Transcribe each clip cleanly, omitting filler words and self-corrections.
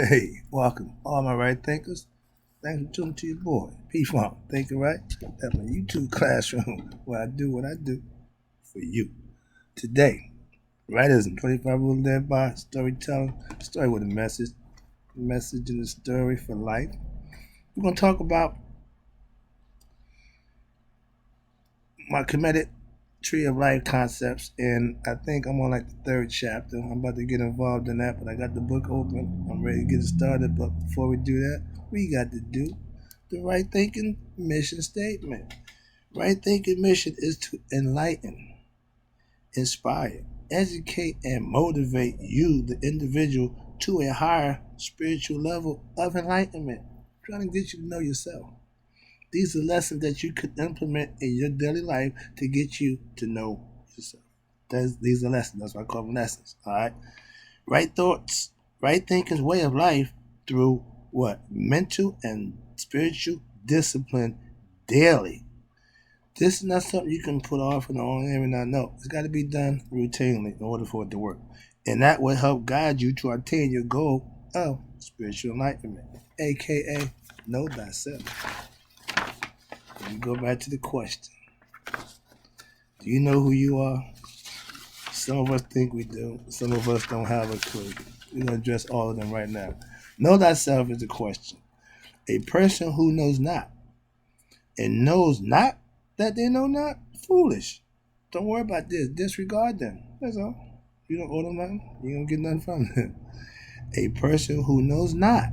Hey, welcome, all my right thinkers. Thanks for tuning to your boy, P Funk, Thinker Right. That's my YouTube classroom where I do what I do for you. Today, writism, 25 rules to live by, storytelling, story with a message and a story for life. We're going to talk about my Kemetic tree of life concepts, and I think I'm on like the third chapter. I'm about to get involved in that, but I got the book open. I'm ready to get it started. But before we do that, we got to do the right thinking mission statement. Right thinking mission is to enlighten, inspire, educate, and motivate you, the individual, to a higher spiritual level of enlightenment. Trying to get you to know yourself. These are lessons that you could implement in your daily life to get you to know yourself. These are lessons. That's why I call them lessons. All right. Right thoughts, right thinking's way of life through what? Mental and spiritual discipline daily. This is not something you can put off and on every now. No, it's got to be done routinely in order for it to work. And that will help guide you to attain your goal of spiritual enlightenment, aka know thyself. Let me go back to the question. Do you know who you are? Some of us think we do. Some of us don't have a clue. We're going to address all of them right now. Know thyself is the question. A person who knows not and knows not that they know not, foolish. Don't worry about this. Disregard them. That's all. You don't owe them nothing. You don't get nothing from them. A person who knows not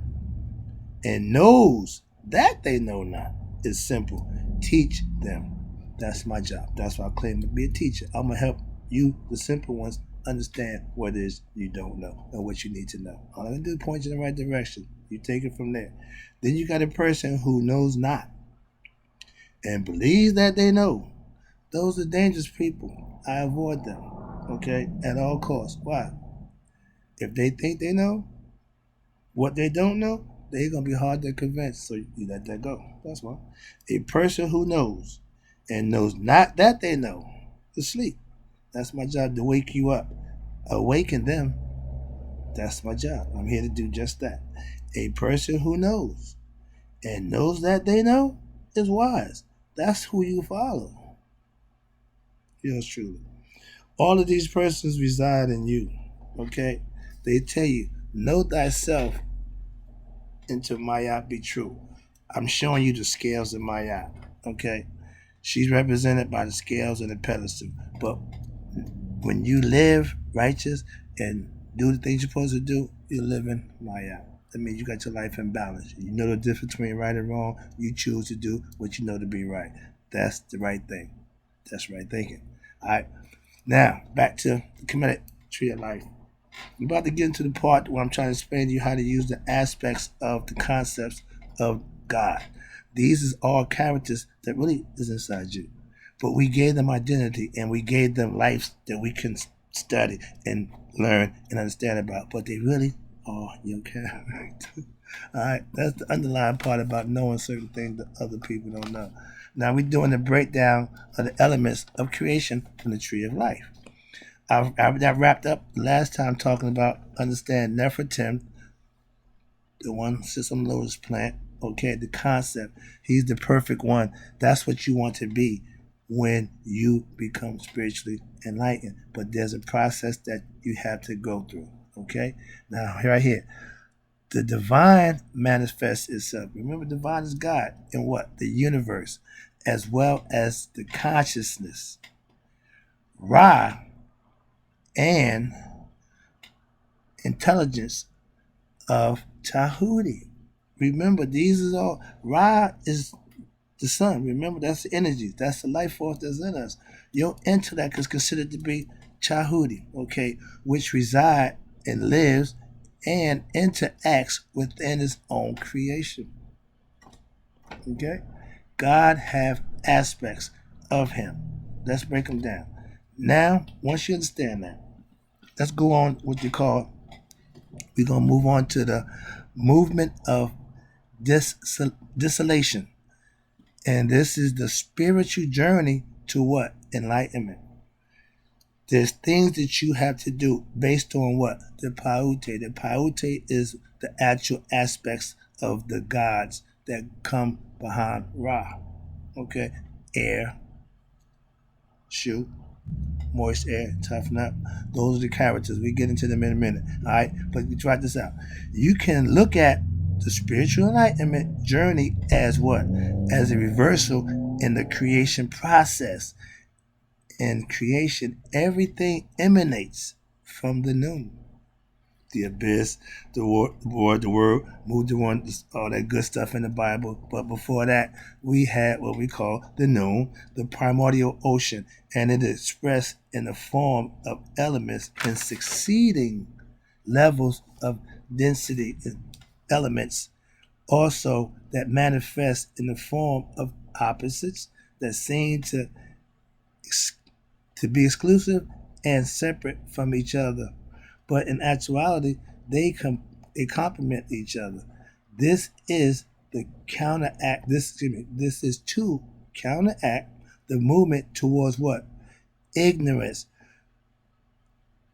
and knows that they know not is simple. Teach them. That's my job. That's why I claim to be a teacher. I'm going to help you, the simple ones, understand what it is you don't know and what you need to know. All I'm going to do is point you in the right direction. You take it from there. Then you got a person who knows not and believes that they know. Those are dangerous people. I avoid them, okay, at all costs. Why? If they think they know what they don't know, they're going to be hard to convince, so you let that go. That's why. A person who knows and knows not that they know is asleep. That's my job, to wake you up. Awaken them. That's my job. I'm here to do just that. A person who knows and knows that they know is wise. That's who you follow. Yours truly. All of these persons reside in you. Okay? They tell you, know thyself into Maya be true. I'm showing you the scales of Maya. Okay? She's represented by the scales and the pedestal. But when you live righteous and do the things you're supposed to do, you're living Maya. That means you got your life in balance. You know the difference between right and wrong. You choose to do what you know to be right. That's the right thing. That's right thinking. All right. Now, back to the Kemetic tree of life. I'm about to get into the part where I'm trying to explain to you how to use the aspects of the concepts of God. These is all characters that really is inside you. But we gave them identity and we gave them lives that we can study and learn and understand about. But they really are your character. All right, that's the underlying part about knowing certain things that other people don't know. Now we're doing the breakdown of the elements of creation from the tree of life. I wrapped up last time talking about understand Nefertim, the one who sits on the lotus plant. Okay, the concept. He's the perfect one. That's what you want to be when you become spiritually enlightened. But there's a process that you have to go through. Okay, now right here, the divine manifests itself. Remember, divine is God in what? The universe, as well as the consciousness. Ra and intelligence of Tahuti. Remember, these is all. Ra is the sun. Remember, that's the energy. That's the life force that's in us. Your intellect is considered to be Chahuti, okay, which reside and lives and interacts within its own creation. Okay? God have aspects of him. Let's break them down. Now, once you understand that, let's go on what you call, we're going to move on to the movement of desolation. And this is the spiritual journey to what? Enlightenment. There's things that you have to do based on what? The Paute. The Paute is the actual aspects of the gods that come behind Ra. Okay? Air, Shu, moist air, toughen up. Those are the characters. We get into them in a minute. All right? But you try this out. You can look at the spiritual enlightenment journey as what? As a reversal in the creation process. In creation, everything emanates from the noon. The abyss, the word, moved the one, all that good stuff in the Bible. But before that, we had what we call the noon, the primordial ocean, and it is expressed in the form of elements in succeeding levels of density elements, also that manifest in the form of opposites that seem to be exclusive and separate from each other, but in actuality, they complement each other. This is the counteract. This is to counteract the movement towards what? Ignorance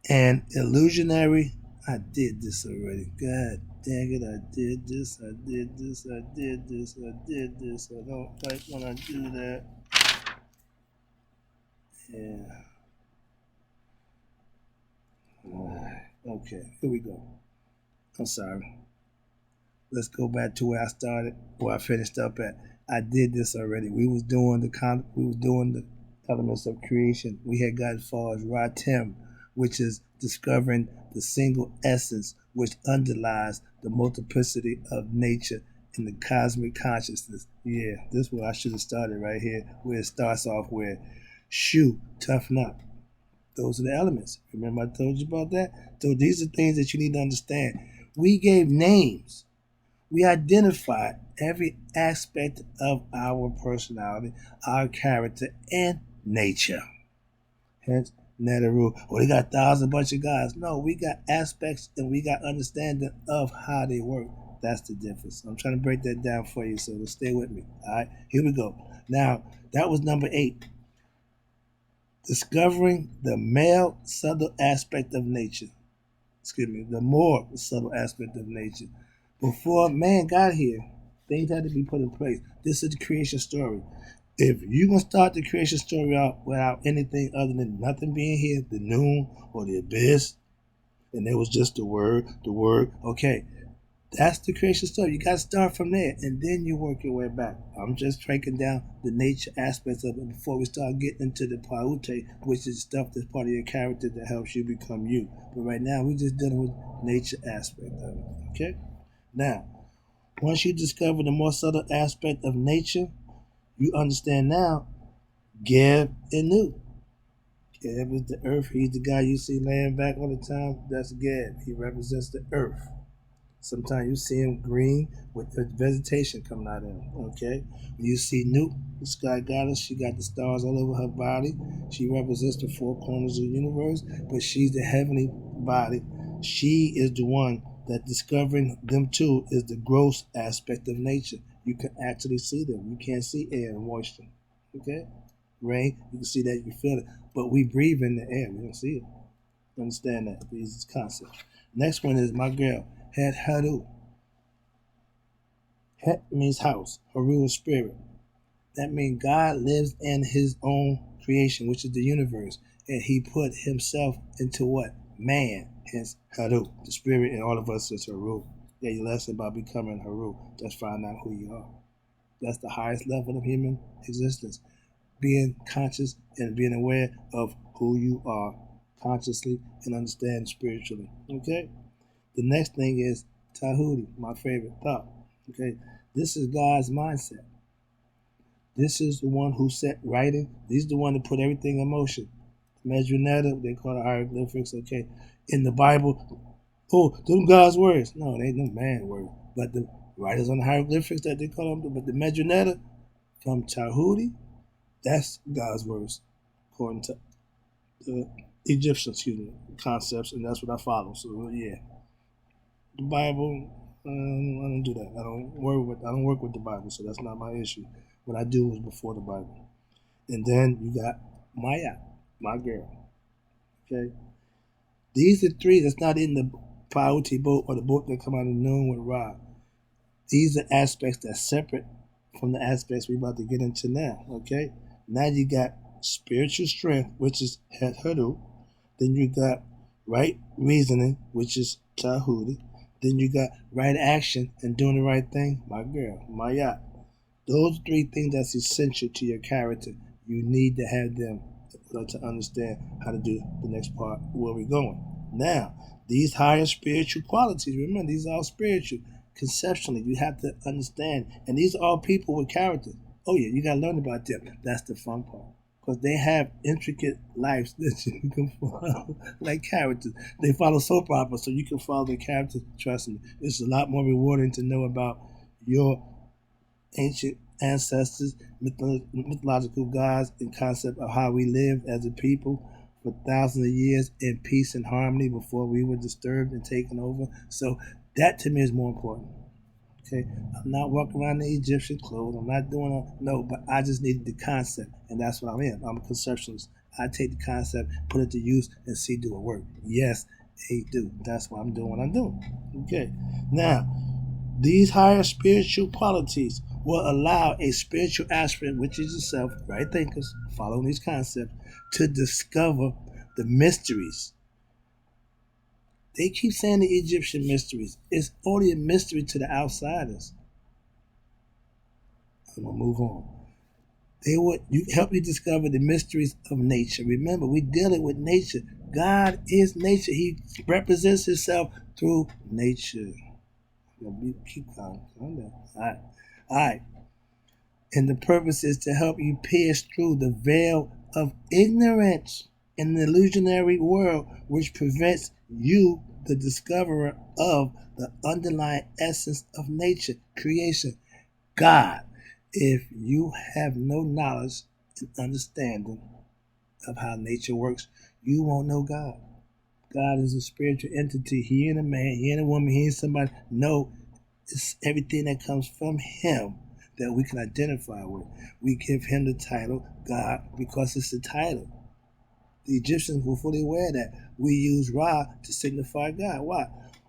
and illusionary. I did this already. God dang it! I did this. I did this. I did this. I did this. I don't like when I do that. Yeah. Okay. Here we go. I'm sorry. Let's go back to where I started, where I finished up at. I did this already. We was doing the elements of creation. We had got as far as Ratim, which is discovering the single essence which underlies the multiplicity of nature in the cosmic consciousness. Yeah, this is where I should have started right here, where it starts off where Shu, toughen up. Those are the elements. Remember I told you about that? So these are things that you need to understand. We gave names. We identify every aspect of our personality, our character, and nature. Hence, Netaru. Well, they got a thousand bunch of guys. No, we got aspects and we got understanding of how they work. That's the difference. I'm trying to break that down for you, so stay with me. All right, here we go. Now, that was number 8. Discovering the male subtle aspect of nature. The more subtle aspect of nature. Before man got here, things had to be put in place. This is the creation story. If you're going to start the creation story out without anything other than nothing being here, the noon or the abyss, and it was just the word, okay, that's the creation story. You got to start from there, and then you work your way back. I'm just breaking down the nature aspects of it before we start getting into the paute, which is stuff that's part of your character that helps you become you. But right now, we're just dealing with nature aspect of it. Okay? Now, once you discover the more subtle aspect of nature, you understand now Geb and Nu. Geb is the earth. He's the guy you see laying back all the time. That's Geb. He represents the earth. Sometimes you see him green with the vegetation coming out of him. Okay? When you see Nu, the sky goddess, she got the stars all over her body. She represents the 4 corners of the universe, but she's the heavenly body. She is the one that discovering them too is the gross aspect of nature. You can actually see them. You can't see air and moisture. Okay? Rain, you can see that, you can feel it. But we breathe in the air. We don't see it. Understand that. These concepts. Next one is my girl. Het Haru. Het means house. Haru is spirit. That means God lives in his own creation, which is the universe. And he put himself into what? Man. Hence Haru. The spirit in all of us is Haru. Yeah, you lesson about becoming Haru. Just find out who you are. That's the highest level of human existence. Being conscious and being aware of who you are consciously and understand spiritually. Okay? The next thing is Tahuti, my favorite thought. Okay, this is God's mindset. This is the one who set writing. He's the one that put everything in motion. Medjugorje, they call it hieroglyphics. Okay, in the Bible, oh, them God's words. No, they ain't no man words. But the writers on the hieroglyphics that they call them, but the Medjugorje from Tahuti, that's God's words, according to the Egyptian, concepts, and that's what I follow. So yeah. The Bible, I don't do that. I don't work with the Bible, so that's not my issue. What I do is before the Bible, and then you got Maya, my girl. Okay, these are three that's not in the priority book or the book that come out of noon with Ra. These are aspects that's separate from the aspects we're about to get into now. Okay, now you got spiritual strength, which is Heru. Then you got right reasoning, which is Tahuti. Then you got right action and doing the right thing, my girl, Maya. Those three things that's essential to your character. You need to have them in order to understand how to do the next part where we're going. Now, these higher spiritual qualities, remember, these are all spiritual. Conceptually, you have to understand. And these are all people with character. Oh, yeah, you got to learn about them. That's the fun part. Because they have intricate lives that you can follow, like characters. They follow soap opera, so you can follow the characters. Trust me, it's a lot more rewarding to know about your ancient ancestors, mythological gods, and concept of how we lived as a people for thousands of years in peace and harmony before we were disturbed and taken over. So that to me is more important. Okay, I'm not walking around in Egyptian clothes. I'm not doing no, but I just needed the concept, and that's what I'm in. I'm a conceptualist. I take the concept, put it to use, and see do it work. Yes, they do. That's why I'm doing what I'm doing. Okay, now these higher spiritual qualities will allow a spiritual aspirant, which is yourself, right thinkers, following these concepts, to discover the mysteries. They keep saying the Egyptian mysteries. It's only a mystery to the outsiders. I'm gonna move on. They would help you discover the mysteries of nature. Remember, we're dealing with nature. God is nature. He represents himself through nature. Keep calm. Calm down. All right. All right. And the purpose is to help you pierce through the veil of ignorance in the illusionary world, which prevents you, the discoverer of the underlying essence of nature, creation, God. If you have no knowledge and understanding of how nature works, you won't know God. God is a spiritual entity. He ain't a man, he ain't a woman, he ain't somebody. No, it's everything that comes from him that we can identify with. We give him the title God because it's the title. The Egyptians were fully aware that we use Ra to signify God. Why?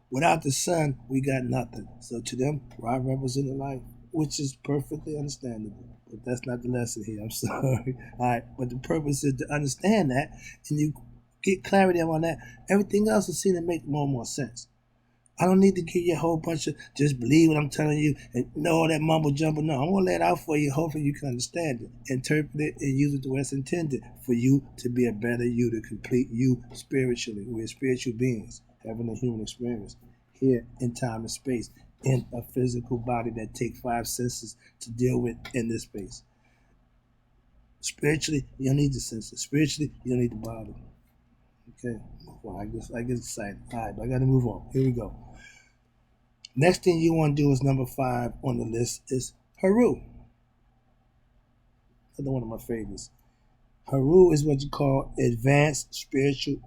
Without the sun, we got nothing. So to them, Ra represented life, which is perfectly understandable. But that's not the lesson here. I'm sorry. All right. But the purpose is to understand that, and you get clarity on that. Everything else will seem to make more and more sense. I don't need to give you a whole bunch of just believe what I'm telling you and know all that mumble jumble. No, I'm gonna lay it out for you. Hopefully you can understand it, interpret it, and use it the way it's intended for you to be a better you, to complete you spiritually. We're spiritual beings having a human experience here in time and space in a physical body that takes five senses to deal with in this space. Spiritually, you don't need the senses. Spiritually, you don't need the body. Okay, well, I get excited. All right, but I got to move on. Here we go. Next thing you want to do is number 5 on the list is Haru. Another one of my favorites. Haru is what you call advanced spiritual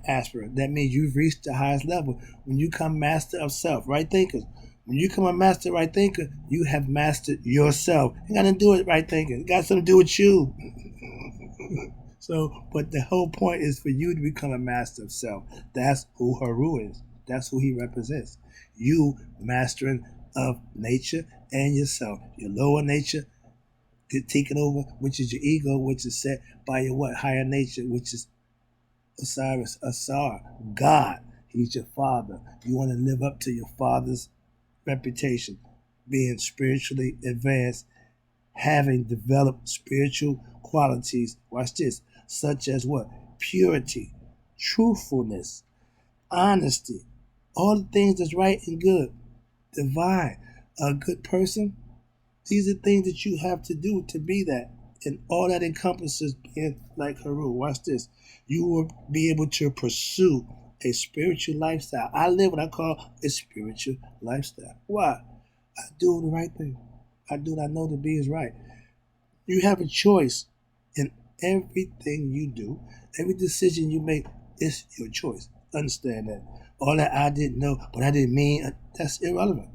aspirant. That means you've reached the highest level. When you come master of self, right thinkers. When you come a master right thinker, you have mastered yourself. You got to do it right thinking. It got something to do with you. So, but the whole point is for you to become a master of self. That's who Haru is. That's who he represents. You mastering of nature and yourself. Your lower nature get taken over, which is your ego, which is set by your what? Higher nature, which is Osiris, Asar, God. He's your father. You want to live up to your father's reputation, being spiritually advanced, having developed spiritual qualities. Watch this, such as what? Purity, truthfulness, honesty, all the things that's right and good, divine, a good person. These are things that you have to do to be that. And all that encompasses being like Haru. Watch this. You will be able to pursue a spiritual lifestyle. I live what I call a spiritual lifestyle. Why? I do the right thing. I do what I know to be is right. You have a choice in everything you do. Every decision you make is your choice. Understand that. All that I didn't know, but I didn't mean, that's irrelevant.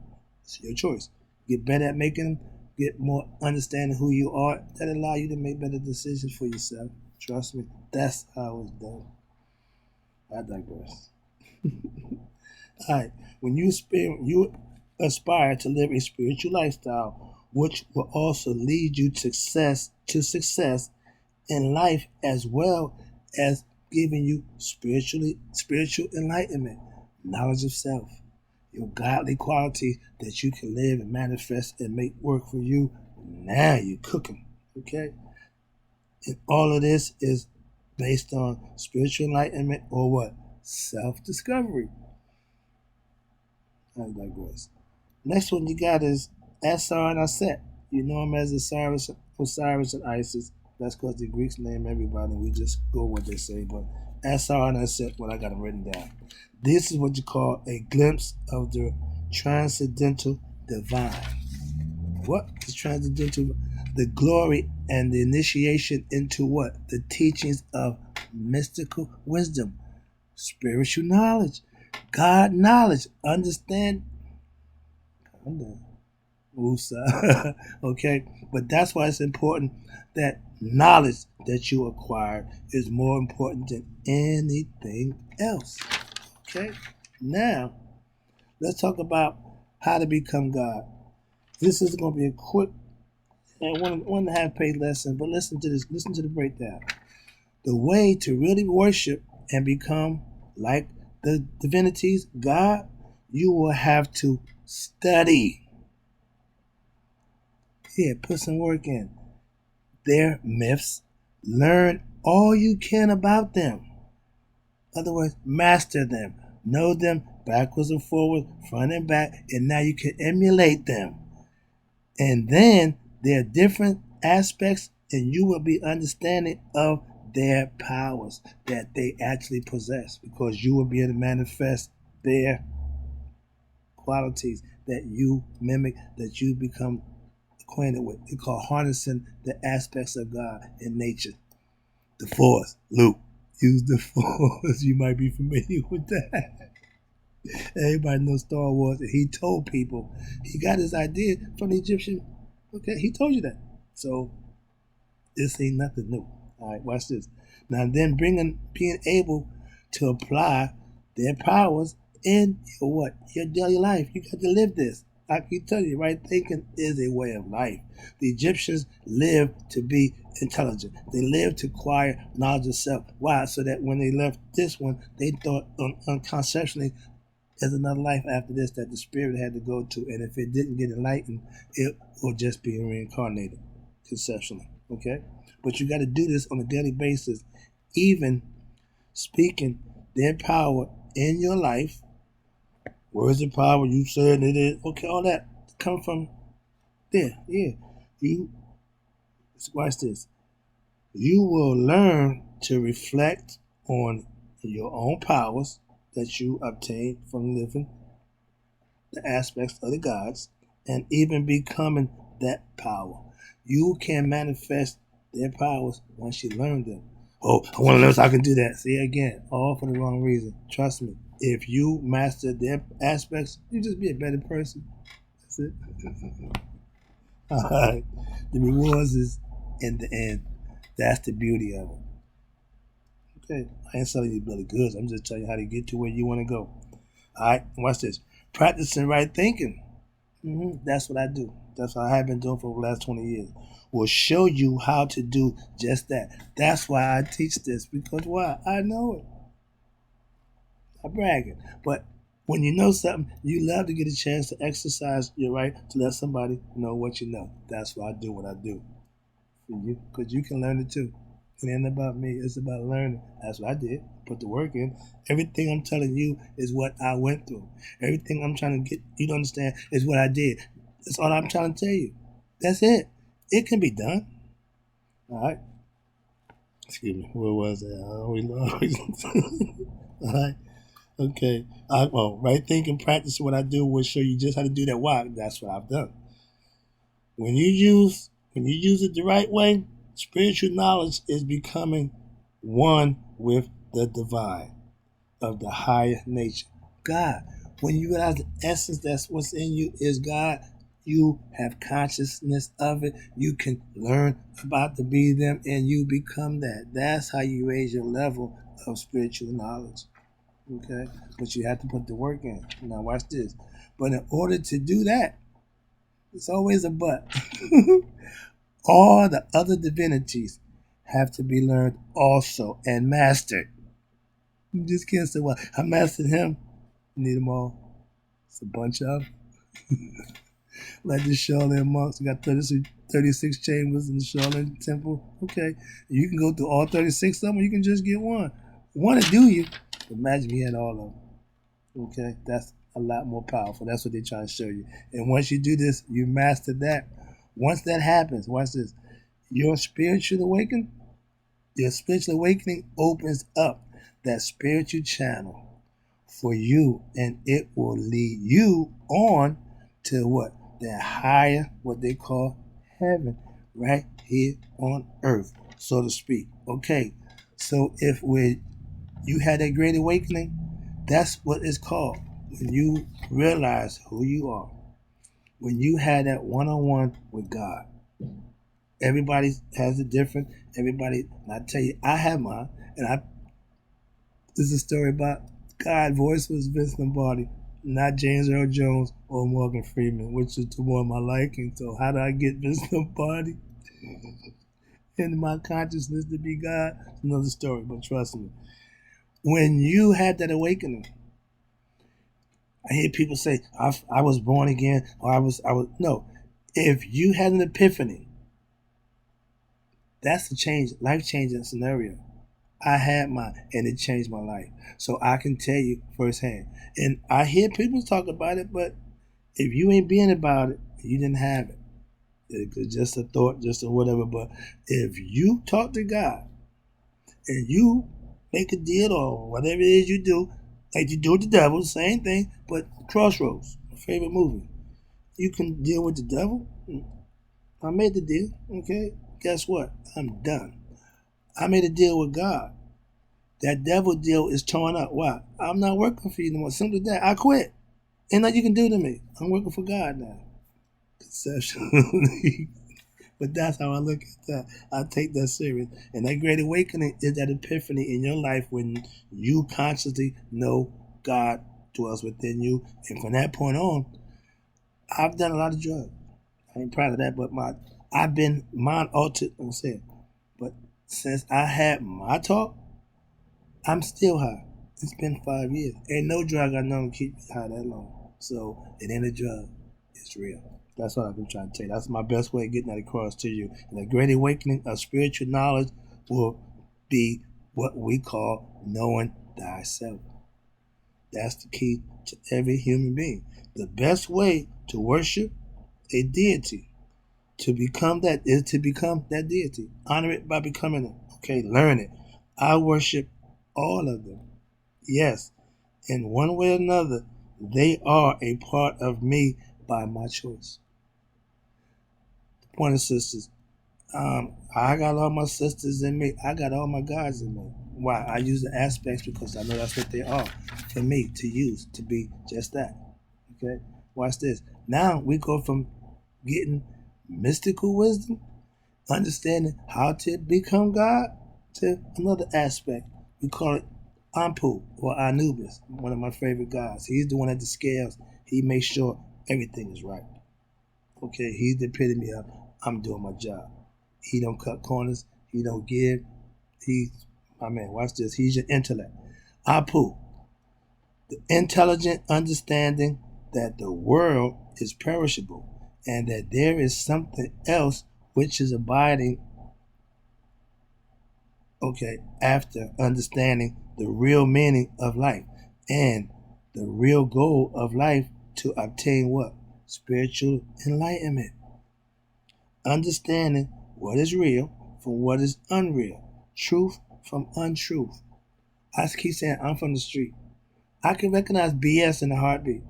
It's your choice. Get better at making them, get more understanding who you are. That allow you to make better decisions for yourself. Trust me, that's how it's done. I digress. All right. When you aspire to live a spiritual lifestyle, which will also lead you to success in life as well as giving you spiritual enlightenment, knowledge of self, your godly qualities that you can live and manifest and make work for you. Now you're cooking. Okay? And all of this is based on spiritual enlightenment or what? Self discovery. I digress. Next one you got is Asar and Aset. You know him as Osiris and Isis. That's because the Greeks name everybody. We just go what they say. But Asar and Aset, what I got them written down. This is what you call a glimpse of the transcendental divine. What is transcendental? The glory and the initiation into what? The teachings of mystical wisdom, spiritual knowledge, God knowledge, understand. Musa. Okay, but that's why it's important that knowledge that you acquire is more important than anything else. Okay, now let's talk about how to become God. This is going to be a quick and one and a half page lesson, but listen to this. Listen to the breakdown. The way to really worship and become like the divinities, God, you will have to study. Yeah, put some work in. Their myths, learn all you can about them. In other words, master them, know them backwards and forwards, front and back, and now you can emulate them. And then there are different aspects, and you will be understanding of their powers that they actually possess because you will be able to manifest their qualities that you mimic, that you become acquainted with. It's called harnessing the aspects of God in nature. The Force, Luke. Use the Force. You might be familiar with that. Everybody knows Star Wars. And he told people he got his idea from the Egyptian. Okay, he told you that. So this ain't nothing new. All right, watch this. Now then, being able to apply their powers in your what? Your daily life. You got to live this. I can tell you, right? Thinking is a way of life. The Egyptians lived to be intelligent. They lived to acquire knowledge of self. Why? So that when they left this one, they thought unconceptually there's another life after this that the spirit had to go to. And if it didn't get enlightened, it will just be reincarnated conceptually. Okay? But you got to do this on a daily basis, even speaking their power in your life. Words of power, you said it is. Okay, all that come from there. Yeah. You watch this. You will learn to reflect on your own powers that you obtain from living the aspects of the gods and even becoming that power. You can manifest their powers once you learn them. Oh, I want to learn so I can do that. See, again, all for the wrong reason. Trust me. If you master their aspects, you just be a better person. That's it. All right. The rewards is in the end. That's the beauty of it. Okay. I ain't selling you bill of goods. I'm just telling you how to get to where you want to go. All right. Watch this. Practicing right thinking. That's what I do. That's what I have been doing for the last 20 years. Will show you how to do just that. That's why I teach this. Because why? I know it. I'm bragging. But when you know something, you love to get a chance to exercise your right to let somebody know what you know. That's why I do what I do. For you, because you can learn it too. It ain't about me. It's about learning. That's what I did. Put the work in. Everything I'm telling you is what I went through. Everything I'm trying to get you to understand is what I did. That's all I'm trying to tell you. That's it. It can be done. All right. Excuse me. Where was that? All right. Okay. Well, right thinking, practice what I do will show you just how to do that. Why? That's what I've done. When you use it the right way, spiritual knowledge is becoming one with the divine of the higher nature. God. When you realize the essence that's what's in you is God, you have consciousness of it. You can learn about to be them and you become that. That's how you raise your level of spiritual knowledge. Okay, but you have to put the work in. Now watch this. But in order to do that, it's always a but. All the other divinities have to be learned also and mastered. You just can't say, well, I mastered him. You need them all. It's a bunch of them. Like the Shaolin monks, you got 36 chambers in the Shaolin temple. Okay, you can go through all 36 of them, or you can just get one. One to do you. Imagine you had all of them. Okay, that's a lot more powerful. That's what they're trying to show you. And once you do this, you master that. Once that happens, watch this. Your spiritual awakening, your spiritual awakening opens up that spiritual channel for you, and it will lead you on to what? That higher, what they call heaven, right here on earth, so to speak. Okay, so if we you had that great awakening, that's what it's called. When you realize who you are, when you had that one-on-one with God. Everybody has a different. Everybody, and I tell you, I have mine, and I. This is a story about God. Voice was Vince Lombardi, not James Earl Jones or Morgan Freeman, which is to more my liking. So how do I get Vince Lombardi into my consciousness to be God? Another story, but trust me. When you had that awakening, I hear people say, I was born again, or I was, no. If you had an epiphany, that's a change, life changing scenario. I had mine, and it changed my life. So I can tell you firsthand. And I hear people talk about it, but if you ain't being about it, you didn't have it. It's just a thought, just a whatever. But if you talk to God and you make a deal or whatever it is you do, like you do with the devil, same thing, but Crossroads, my favorite movie. You can deal with the devil. I made the deal, okay? Guess what? I'm done. I made a deal with God. That devil deal is torn up. Why? I'm not working for you no more. Simple as that. I quit. Ain't nothing you can do to me. I'm working for God now. Conceptually. But that's how I look at that. I take that serious. And that great awakening is that epiphany in your life when you consciously know God dwells within you. And from that point on, I've done a lot of drugs. I ain't proud of that, but I've been mind altered. I'm saying, but since I had my talk, I'm still high. It's been 5 years. Ain't no drug I know to keep me high that long. So it ain't a drug. It's real. That's what I've been trying to tell you. That's my best way of getting that across to you. And a great awakening of spiritual knowledge will be what we call knowing thyself. That's the key to every human being. The best way to worship a deity, to become that, is to become that deity. Honor it by becoming it. Okay, learn it. I worship all of them. Yes, in one way or another, they are a part of me by my choice. Point of sisters, I got all my sisters in me. I got all my gods in me. Why? I use the aspects because I know that's what they are for me to use to be just that. Okay, watch this. Now we go from getting mystical wisdom, understanding how to become God, to another aspect. We call it Anpu or Anubis, one of my favorite gods. He's the one at the scales. He makes sure everything is right. Okay, he's the epitome of I'm doing my job. He don't cut corners. He don't give. He's my man. Watch this. He's your intellect. Apu, the intelligent understanding that the world is perishable and that there is something else which is abiding. Okay, after understanding the real meaning of life and the real goal of life to obtain what? Spiritual enlightenment. Understanding what is real from what is unreal, truth from untruth. I keep saying I'm from the street. I can recognize BS in a heartbeat.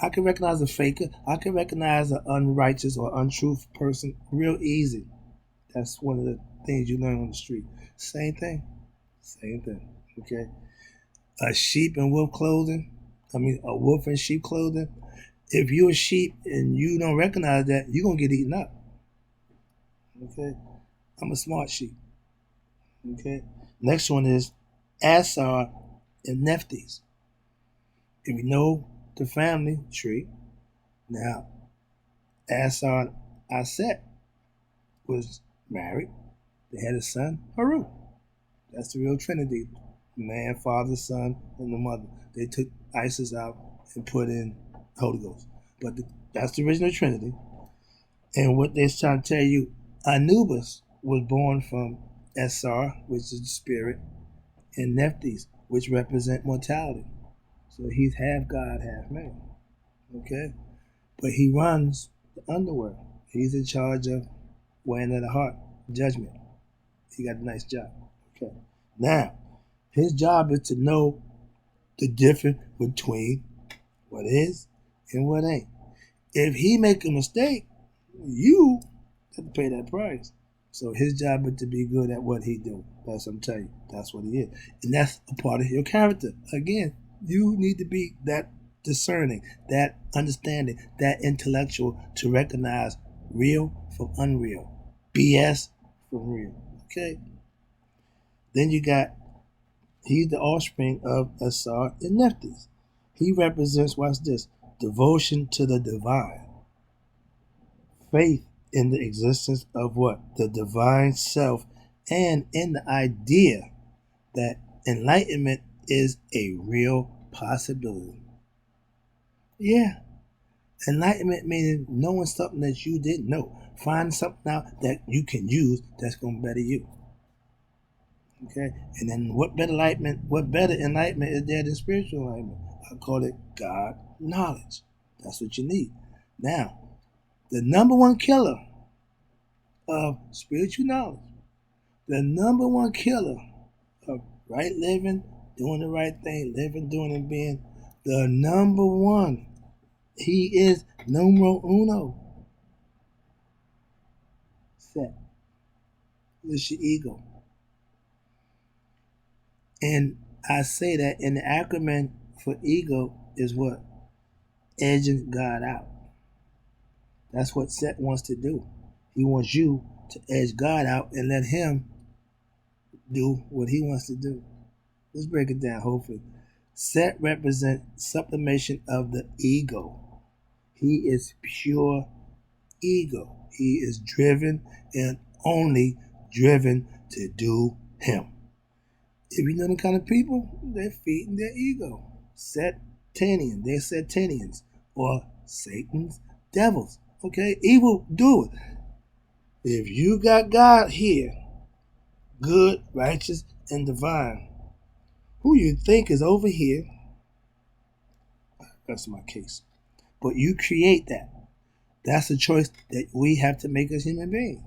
I can recognize a faker. I can recognize an unrighteous or untruth person real easy. That's one of the things you learn on the street. Same thing. Same thing. Okay. A sheep in wolf clothing. I mean, a wolf in sheep clothing. If you're a sheep and you don't recognize that, you're gonna get eaten up. Okay. I'm a smart sheep. Okay. Next one is Asar and Nephthys. If you know the family tree, now Asar and Aset was married. They had a son, Haru. That's the real Trinity. Man, Father, Son, and the Mother. They took Isis out and put in Holy Ghost. But that's the original Trinity. And what they're trying to tell you, Anubis was born from Esar, which is the spirit, and Nephthys, which represent mortality. So he's half God, half man. Okay? But he runs the underworld. He's in charge of weighing of the heart, judgment. He got a nice job. Okay. Now, his job is to know the difference between what is and what ain't. If he make a mistake, you have to pay that price. So his job is to be good at what he do. That's what I'm telling you. That's what he is. And that's a part of your character. Again, you need to be that discerning, that understanding, that intellectual to recognize real from unreal, BS from real. Okay? Then you got, he's the offspring of Asar and Nephthys. He represents, watch this, devotion to the divine, faith in the existence of what? The divine self, and in the idea that enlightenment is a real possibility. Yeah. Enlightenment meaning knowing something that you didn't know. Find something out that you can use that's going to better you. Okay? And then what better enlightenment is there than spiritual enlightenment? I call it God knowledge. That's what you need. Now, the number one killer of spiritual knowledge, the number one killer of right living, doing the right thing, living, doing, and being, the number one, he is numero uno. Set. It's your ego. And I say that in the acronym for ego is what? Edging God out. That's what Set wants to do. He wants you to edge God out and let him do what he wants to do. Let's break it down, hopefully. Set represents sublimation of the ego. He is pure ego. He is driven and only driven to do him. If you know the kind of people, they're feeding their ego. Satanian, they're Satanians, or Satan's devils. Okay, evil do it. If you got God here, good, righteous, and divine, who you think is over here, that's my case. But you create that. That's a choice that we have to make as human beings.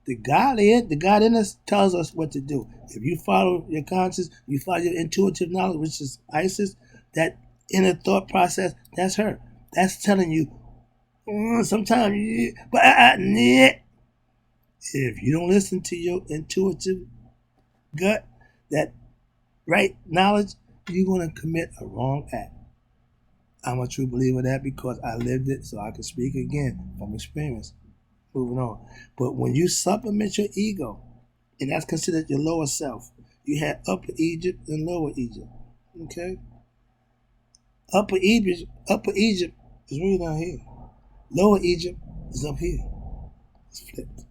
The God in us tells us what to do. If you follow your conscience, you follow your intuitive knowledge, which is Isis, that inner thought process, that's her. That's telling you, sometimes, but if you don't listen to your intuitive gut, that right knowledge, you're going to commit a wrong act. I'm a true believer of that because I lived it, so I can speak again from experience. Moving on. But when you supplement your ego, and that's considered your lower self, you had Upper Egypt and Lower Egypt. Okay? Upper Egypt is really down here. Lower Egypt is up here. It's flipped.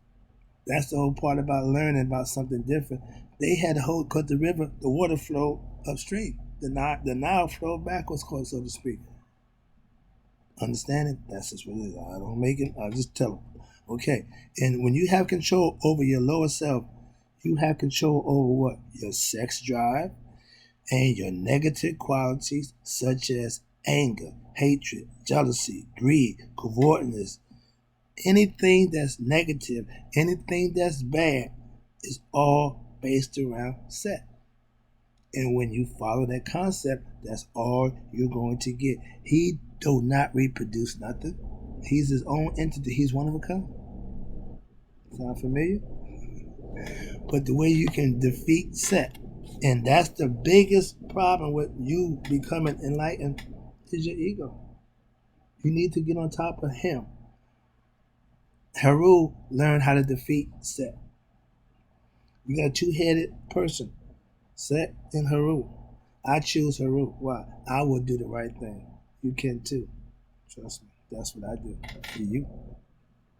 That's the whole part about learning about something different. They had to hold, because the river, the water flowed upstream. The Nile flowed backwards, so to speak. Understand it? That's just what it is. I don't make it. I just tell them. Okay. And when you have control over your lower self, you have control over what? Your sex drive and your negative qualities such as anger, hatred, jealousy, greed, covetousness. Anything that's negative, anything that's bad is all based around Set. And when you follow that concept, that's all you're going to get. He do not reproduce nothing. He's his own entity. He's one of a kind. Sound familiar? But the way you can defeat Set, and that's the biggest problem with you becoming enlightened, is your ego. You need to get on top of him. Haru learned how to defeat Set. You got a two-headed person, Set and Haru. I choose Haru. Why? I will do the right thing. You can too. Trust me. That's what I do. For you.